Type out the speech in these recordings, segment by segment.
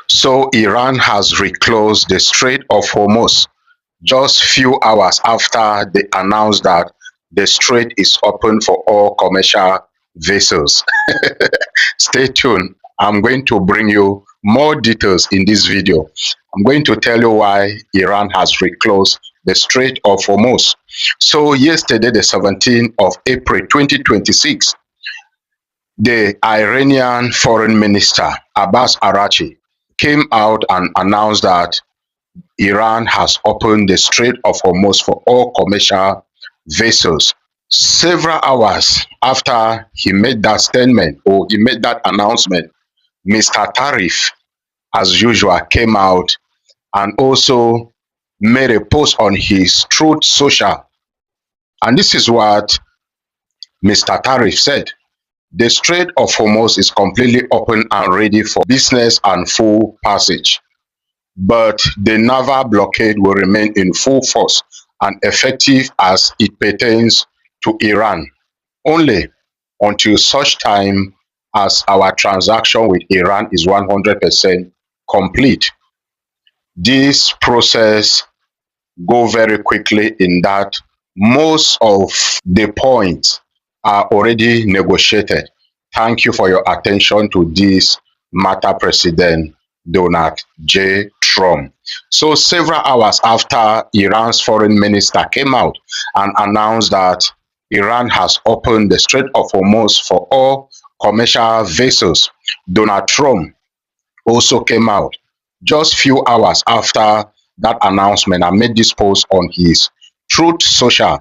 So Iran has reclosed the Strait of Hormuz just few hours after they announced that the strait is open for all commercial vessels. Stay tuned. I'm going to bring you more details in this video. I'm going to tell you why Iran has reclosed the Strait of Hormuz. So yesterday, the 17th of April 2026, the Iranian Foreign Minister Abbas Arachi came out and announced that Iran has opened the Strait of Hormuz for all commercial vessels. Several hours after he made that statement or he made that announcement, Mr. Tarif, as usual, came out and also made a post on his Truth Social. And this is what Mr. Tarif said. The Strait of Hormuz is completely open and ready for business and full passage, but the naval blockade will remain in full force and effective as it pertains to Iran, only until such time as our transaction with Iran is 100% complete. This process go very quickly in that most of the points are already negotiated. Thank you for your attention to this matter, President Donald J. Trump. So several hours after Iran's foreign minister came out and announced that Iran has opened the Strait of Hormuz for all commercial vessels, Donald Trump also came out just few hours after that announcement and made this post on his Truth Social.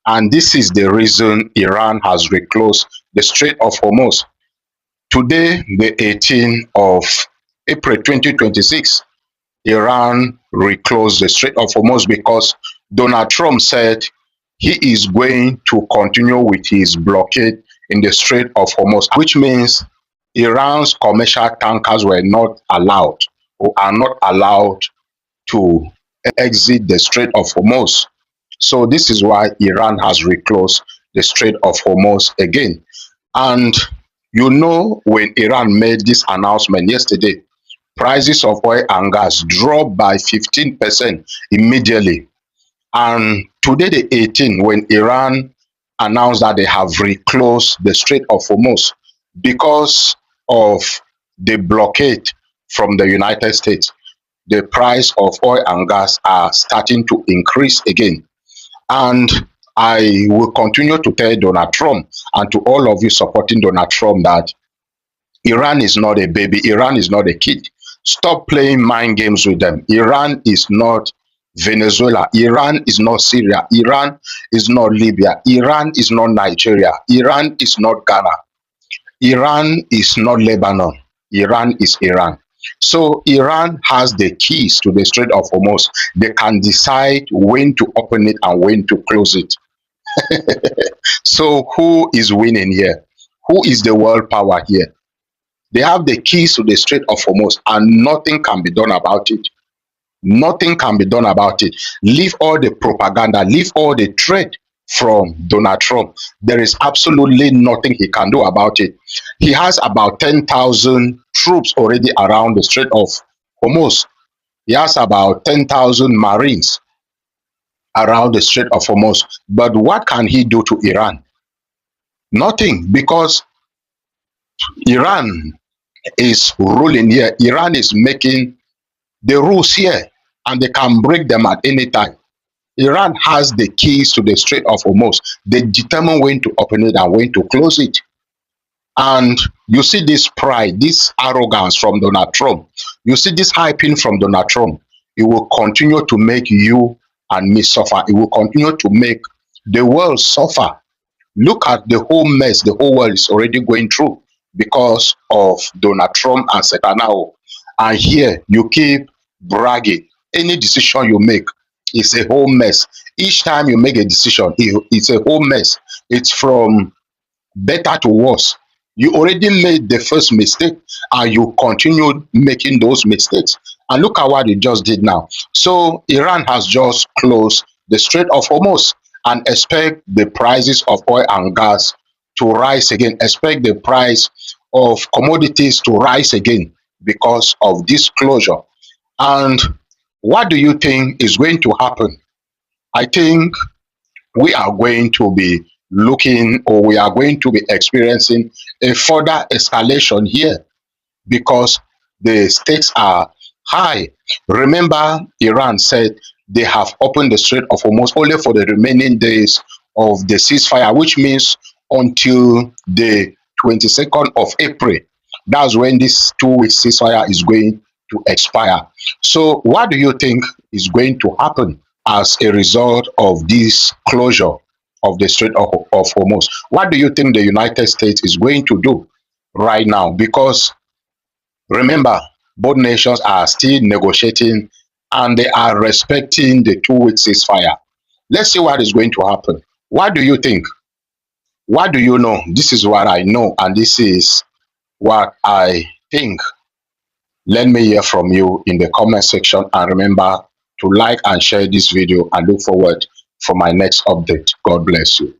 And this is the reason Iran has reclosed the Strait of Hormuz. Today, the 18th of April 2026, Iran reclosed the Strait of Hormuz because Donald Trump said he is going to continue with his blockade in the Strait of Hormuz, which means Iran's commercial tankers were not allowed or are not allowed to exit the Strait of Hormuz. So this is why Iran has reclosed the Strait of Hormuz again. And you know, when Iran made this announcement yesterday, prices of oil and gas dropped by 15% immediately. And today, the 18th, when Iran announced that they have reclosed the Strait of Hormuz because of the blockade from the United States, the price of oil and gas are starting to increase again. And I will continue to tell Donald Trump and to all of you supporting Donald Trump that Iran is not a baby. Iran is not a kid. Stop playing mind games with them. Iran is not Venezuela. Iran is not Syria. Iran is not Libya. Iran is not Nigeria. Iran is not Ghana. Iran is not Lebanon. Iran is Iran. So Iran has the keys to the Strait of Hormuz. They can decide when to open it and when to close it. So who is winning here? Who is the world power here? They have the keys to the Strait of Hormuz and nothing can be done about it. Nothing can be done about it. Leave all the propaganda, leave all the threat from Donald Trump. There is absolutely nothing he can do about it. He has about 10,000 troops already around the Strait of Hormuz. He has about 10,000 Marines around the Strait of Hormuz. But what can he do to Iran? Nothing, because Iran is ruling here. Iran is making the rules here, and they can break them at any time. Iran has the keys to the Strait of Hormuz. They determine when to open it and when to close it. And you see this pride, this arrogance from Donald Trump. You see this hyping from Donald Trump. It will continue to make you and me suffer. It will continue to make the world suffer. Look at the whole mess the whole world is already going through because of Donald Trump and Netanyahu. And here you keep bragging. Any decision you make is a whole mess. Each time you make a decision, it's a whole mess. It's from better to worse. You already made the first mistake and you continue making those mistakes. And look at what you just did now. So Iran has just closed the Strait of Hormuz and expect the prices of oil and gas to rise again. Expect the price of commodities to rise again because of this closure. And what do you think is going to happen? I think we are going to be looking, or we are going to be experiencing a further escalation here because the stakes are high. Remember, Iran said they have opened the Strait of Hormuz only for the remaining days of the ceasefire, which means until the 22nd of April. That's when this 2 week ceasefire is going to expire. So, what do you think is going to happen as a result of this closure of the Strait of Hormuz? What do you think the United States is going to do right now? Because remember, both nations are still negotiating and they are respecting the 2 week ceasefire. Let's see what is going to happen. What do you think? What do you know? This is what I know, and this is what I think. Let me hear from you in the comment section, and remember to like and share this video, and look forward for my next update. God bless you.